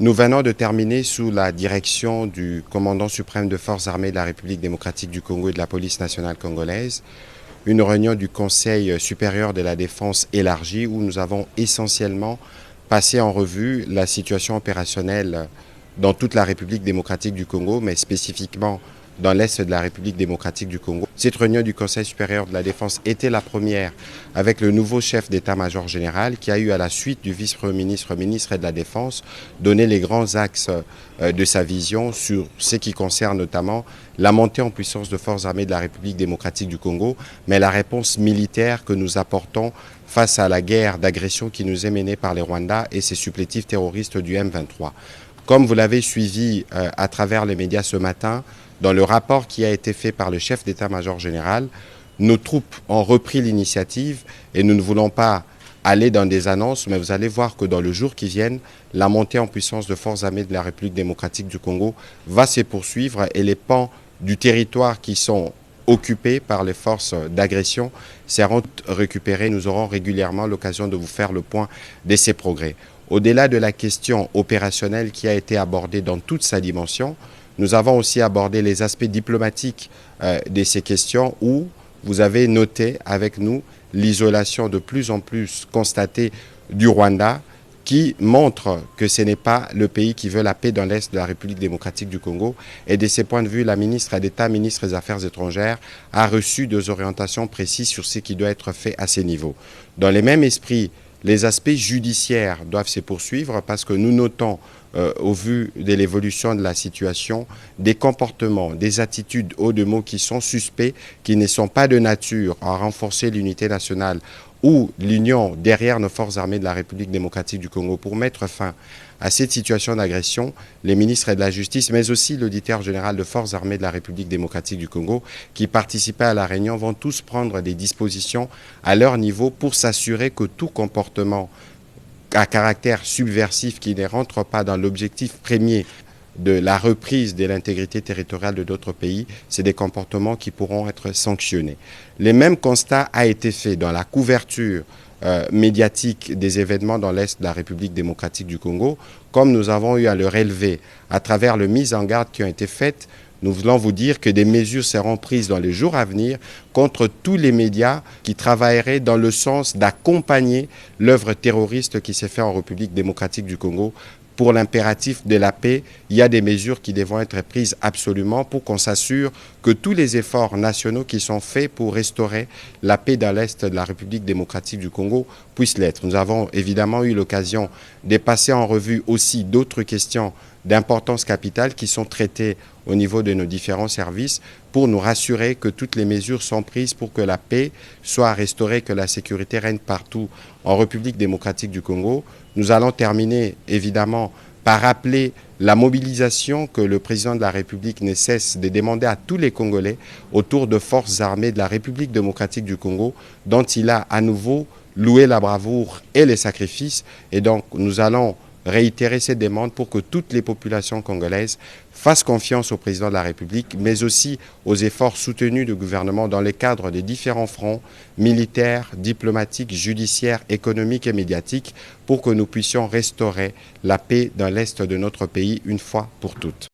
Nous venons de terminer sous la direction du commandant suprême de forces armées de la République démocratique du Congo et de la police nationale congolaise une réunion du Conseil supérieur de la défense élargie où nous avons essentiellement passé en revue la situation opérationnelle dans toute la République démocratique du Congo, mais spécifiquement dans l'Est de la République démocratique du Congo. Cette réunion du Conseil supérieur de la défense était la première avec le nouveau chef d'état-major général qui a eu à la suite du vice-premier ministre, ministre de la Défense, donné les grands axes de sa vision sur ce qui concerne notamment la montée en puissance de forces armées de la République démocratique du Congo, mais la réponse militaire que nous apportons face à la guerre d'agression qui nous est menée par les Rwandais et ses supplétifs terroristes du M23. Comme vous l'avez suivi à travers les médias ce matin, dans le rapport qui a été fait par le chef d'état-major général, nos troupes ont repris l'initiative et nous ne voulons pas aller dans des annonces, mais vous allez voir que dans le jour qui vient, la montée en puissance de forces armées de la République démocratique du Congo va se poursuivre et les pans du territoire qui sont occupés par les forces d'agression seront récupérés. Nous aurons régulièrement l'occasion de vous faire le point de ces progrès. Au-delà de la question opérationnelle qui a été abordée dans toute sa dimension, nous avons aussi abordé les aspects diplomatiques de ces questions où vous avez noté avec nous l'isolation de plus en plus constatée du Rwanda qui montre que ce n'est pas le pays qui veut la paix dans l'Est de la République démocratique du Congo. Et de ce point de vue, la ministre d'État, ministre des Affaires étrangères, a reçu des orientations précises sur ce qui doit être fait à ces niveaux. Dans le même esprit, les aspects judiciaires doivent se poursuivre parce que nous notons, au vu de l'évolution de la situation, des comportements, des attitudes, au de mots qui sont suspects, qui ne sont pas de nature à renforcer l'unité nationale ou l'union derrière nos forces armées de la République démocratique du Congo pour mettre fin à cette situation d'agression. Les ministres de la Justice, mais aussi l'auditeur général de forces armées de la République démocratique du Congo, qui participaient à la réunion, vont tous prendre des dispositions à leur niveau pour s'assurer que tout comportement à caractère subversif qui ne rentre pas dans l'objectif premier de la reprise de l'intégrité territoriale de d'autres pays, c'est des comportements qui pourront être sanctionnés. Le même constat a été fait dans la couverture médiatique des événements dans l'Est de la République démocratique du Congo, comme nous avons eu à le relever à travers les mises en garde qui ont été faites. Nous voulons vous dire que des mesures seront prises dans les jours à venir contre tous les médias qui travailleraient dans le sens d'accompagner l'œuvre terroriste qui s'est faite en République démocratique du Congo. Pour l'impératif de la paix, il y a des mesures qui devront être prises absolument pour qu'on s'assure que tous les efforts nationaux qui sont faits pour restaurer la paix dans l'Est de la République démocratique du Congo puissent l'être. Nous avons évidemment eu l'occasion de passer en revue aussi d'autres questions d'importance capitale qui sont traitées au niveau de nos différents services pour nous rassurer que toutes les mesures sont prises pour que la paix soit restaurée, que la sécurité règne partout en République démocratique du Congo. Nous allons terminer évidemment par rappeler la mobilisation que le président de la République ne cesse de demander à tous les Congolais autour de forces armées de la République démocratique du Congo dont il a à nouveau loué la bravoure et les sacrifices. Et donc nous allons réitérer ces demandes pour que toutes les populations congolaises fassent confiance au président de la République, mais aussi aux efforts soutenus du gouvernement dans le cadre des différents fronts militaires, diplomatiques, judiciaires, économiques et médiatiques pour que nous puissions restaurer la paix dans l'Est de notre pays une fois pour toutes.